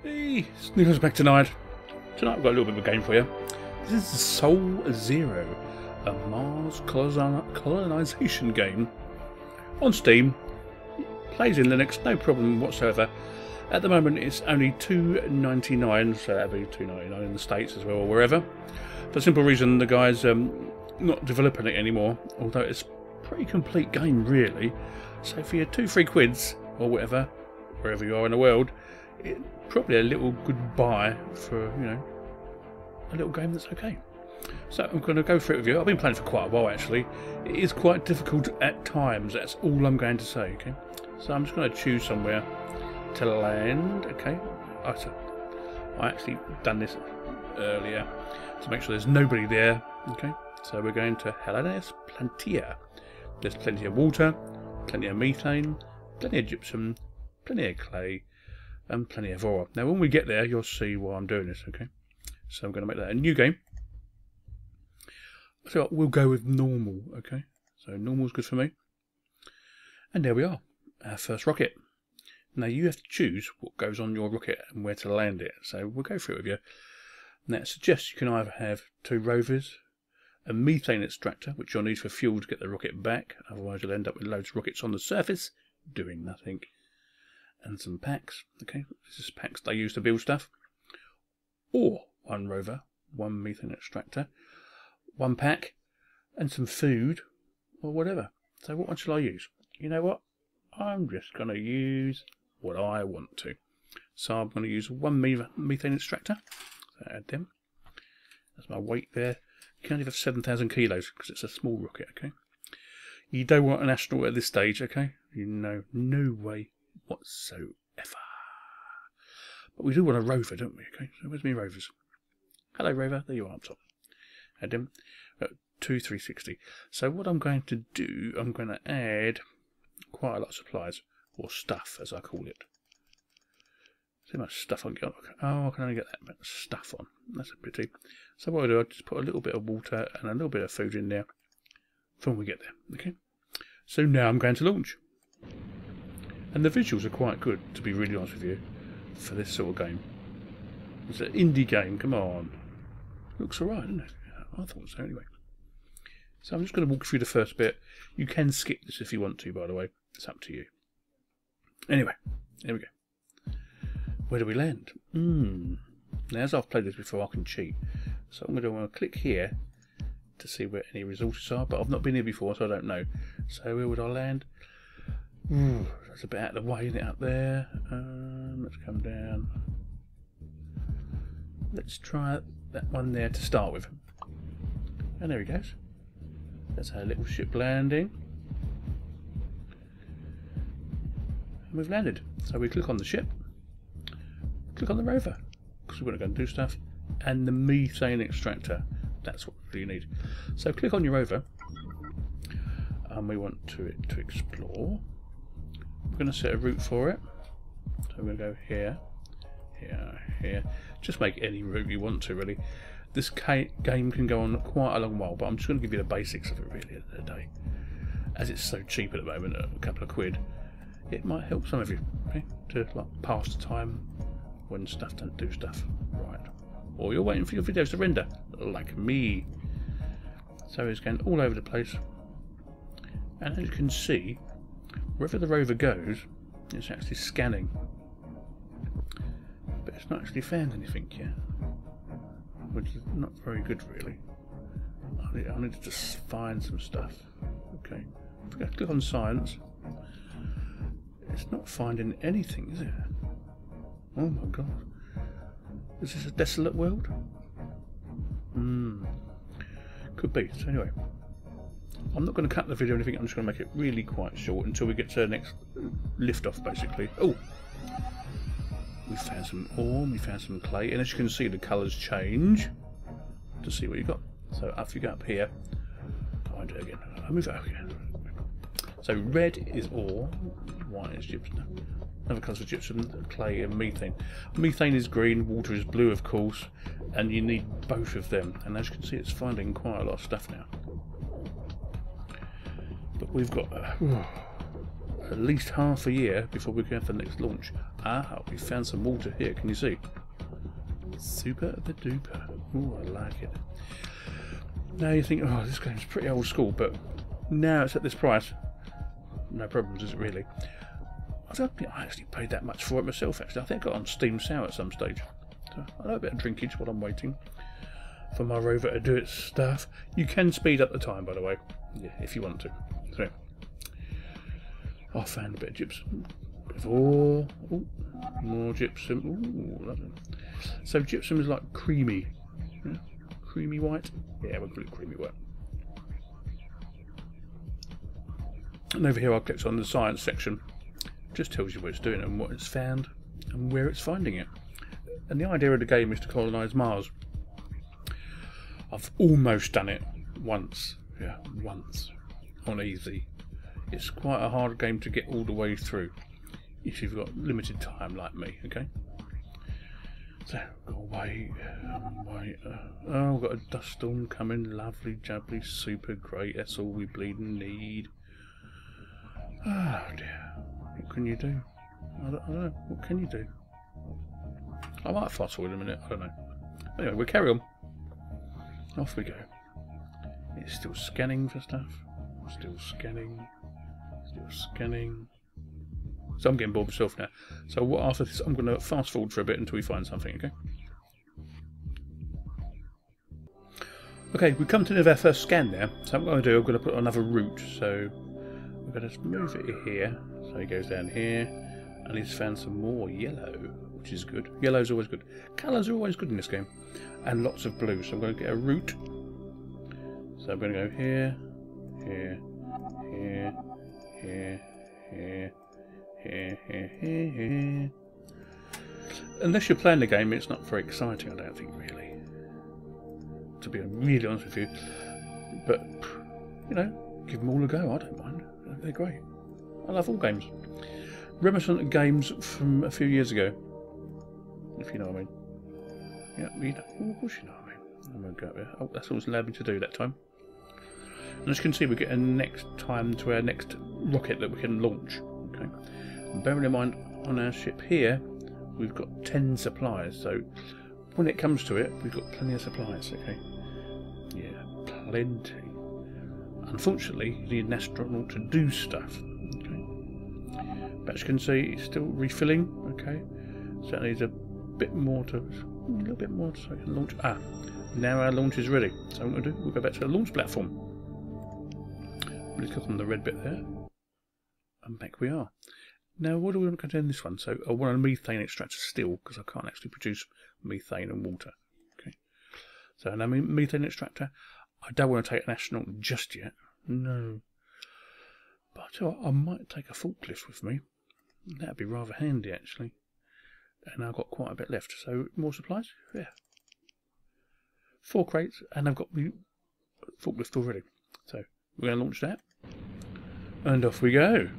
Hey, Sneekylinux back tonight. Tonight we've got a little bit of a game for you. This is Soul Zero, a Mars colonisation game on Steam. Plays in Linux, no problem whatsoever. At the moment it's only $2.99, so that'll be $2.99 in the States as well, or wherever. For the simple reason the guy's not developing it anymore, although it's a pretty complete game really. So for your 2-3 quids, or whatever, wherever you are in the world, it's probably a little good buy for, you know, a little game that's okay. So I'm going to go through it with you. I've been playing for quite a while actually. It is quite difficult at times, that's all I'm going to say, okay? So I'm just going to choose somewhere to land, okay? I actually done this earlier to make sure there's nobody there, okay? So we're going to Hellenes Plantia. There's plenty of water, plenty of methane, plenty of gypsum, plenty of clay, and plenty of ore. Now when we get there you'll see why I'm doing this, okay? So I'm going to make that a new game. So we'll go with normal, okay? So normal's good for me. And there we are, our first rocket. Now you have to choose what goes on your rocket and where to land it. So we'll go through it with you. Now it suggests you can either have 2 rovers, a methane extractor, which you'll need for fuel to get the rocket back, otherwise you'll end up with loads of rockets on the surface doing nothing. And some packs, okay? This is packs they use to build stuff. Or 1 rover, 1 methane extractor, 1 pack, and some food, or whatever. So what one shall I use? You know what? I'm just going to use what I want to. So I'm going to use 1 methane extractor. So add them. That's my weight there. You can only have 7,000 kilos because it's a small rocket, okay? You don't want an astronaut at this stage, okay? You know, no way whatsoever. But we do want a rover, don't we? Okay, so where's my rovers? Hello, rover. There you are up top. Add them. 2 360. So what I'm going to do, I'm going to add quite a lot of supplies, or stuff as I call it. See how much stuff I can get on. Oh, I can only get that much stuff on. That's a pity. So what I do, I just put a little bit of water and a little bit of food in there for when we get there. Okay. So now I'm going to launch. And the visuals are quite good, to be really honest with you, for this sort of game. It's an indie game, come on. Looks alright, doesn't it? I thought so anyway. So I'm just going to walk through the first bit. You can skip this if you want to, by the way. It's up to you. Anyway, here we go. Where do we land? Now, as I've played this before, I can cheat. So I'm going to want to click here to see where any resources are, but I've not been here before, so I don't know. So where would I land? That's a bit out of the way, isn't it, up there? Let's come down. Let's try that one there to start with. And there he goes. That's our little ship landing. And we've landed. So we click on the ship, click on the rover, because we're going to go and do stuff, and the methane extractor. That's what you need. So click on your rover, and we want it to explore. We're going to set a route for it. So we're going to go here, here, here. Just make any route you want to, really. This game can go on quite a long while, but I'm just going to give you the basics of it, really, at the end of the day. As it's so cheap at the moment, a couple of quid, it might help some of you, okay, to like pass the time when stuff don't do stuff right. Or you're waiting for your videos to render, like me. So it's going all over the place. And as you can see, wherever the rover goes, it's actually scanning. But it's not actually found anything yet. Which is not very good, really. I need to just find some stuff. Okay. If I click on science, it's not finding anything, is it? Oh my god. Is this a desolate world? Could be. So anyway, I'm not going to cut the video or anything. I'm just going to make it really quite short until we get to the next lift off, basically. Oh! We found some ore, we found some clay, and as you can see the colours change to see what you got. So if you go up here, I'll do it again. I'll move it over again. So red is ore, white is gypsum. Other colours are gypsum, clay and methane. Methane is green, water is blue of course, and you need both of them. And as you can see it's finding quite a lot of stuff now. But we've got at least half a year before we can have the next launch. Ah, we found some water here, can you see? Super the duper. Ooh, I like it. Now you think, oh, this game's pretty old school, but now it's at this price. No problems, is it really? I don't think I actually paid that much for it myself, actually. I think I got it on Steam Sale at some stage. So I know a bit of drinkage while I'm waiting for my rover to do its stuff. You can speed up the time, by the way, yeah, if you want to. So, I found a bit of gypsum. Ooh, more gypsum. Ooh, lovely. So gypsum is like creamy. Yeah? Creamy white? Yeah, we'll call it creamy white. And over here I clicked on the science section. Just tells you what it's doing and what it's found and where it's finding it. And the idea of the game is to colonise Mars. I've almost done it once. Yeah, once. On easy. It's quite a hard game to get all the way through if you've got limited time like me, okay? So, go away, wait. Oh, we've got a dust storm coming. Lovely, jubbly, super great. That's all we bleeding need. Oh dear. What can you do? I don't know. What can you do? I might fast forward in a minute. I don't know. Anyway, we'll carry on. Off we go. It's still scanning for stuff. Still scanning. Still scanning. So I'm getting bored myself now. So what after this, I'm going to fast forward for a bit until we find something, okay? Okay, we come to the end of our first scan now. So what I'm going to do, I'm going to put another route. So we're going to move it here. So he goes down here. And he's found some more yellow, which is good. Yellow's always good. Colours are always good in this game. And lots of blue. So I'm going to get a route. So I'm going to go here, here, here, here, here. Here. Unless you're playing the game, it's not very exciting, I don't think, really. To be really honest with you. But, you know, give them all a go, I don't mind. They're great. I love all games. Reminiscent of games from a few years ago. If you know what I mean. Yeah, you know, of course you know what I mean. I'm going to go up there. Oh, that's all it's allowed me to do that time. And as you can see, we're getting next time to our next rocket that we can launch. Okay. And bearing in mind, on our ship here, we've got 10 supplies, so when it comes to it, we've got plenty of supplies, okay? Yeah, plenty. Unfortunately, you need an astronaut to do stuff, okay? But as you can see, it's still refilling, okay? So it needs a bit more to, a little bit more so I can launch. Ah, now our launch is ready. So what I'm going to do, we'll go back to the launch platform. We'll click on the red bit there, and back we are. Now, what do we want to do in this one? So, I want a methane extractor still, because I can't actually produce methane and water. Okay. So, now methane extractor. I don't want to take an astronaut just yet. No. But I tell you what, I might take a forklift with me. That'd be rather handy, actually. And I've got quite a bit left. So, more supplies? Yeah. 4 crates, and I've got the forklift already. So, we're going to launch that. And off we go.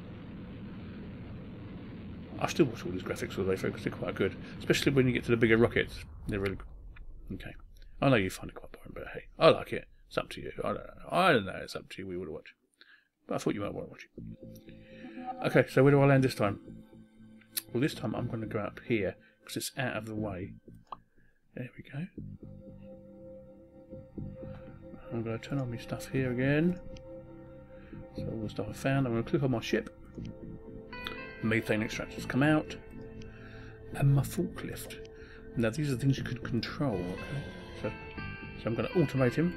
I still watch all these graphics all the way through because they're quite good. Especially when you get to the bigger rockets. They're really good. Okay. I know you find it quite boring, but hey, I like it. It's up to you. I don't know. It's up to you. We would watch. But I thought you might want to watch it. Okay, so where do I land this time? Well, this time I'm going to go up here because it's out of the way. There we go. I'm going to turn on my stuff here again. So all the stuff I found, I'm going to click on my ship. Methane extractors come out. And my forklift. Now these are the things you could control, okay? So I'm going to automate him.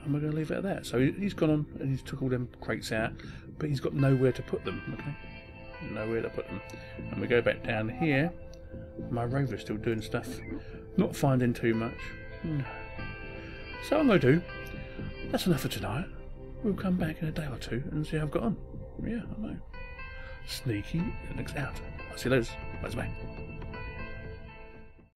And we're going to leave it at that. So he's gone on and he's took all them crates out, but he's got nowhere to put them, okay? Nowhere to put them. And we go back down here. My rover's still doing stuff. Not finding too much. No. So I'm going to do, that's enough for tonight. We'll come back in a day or two and see how I've got on. Yeah, I know. Sneekylinux out. I'll see you later. Bye-bye.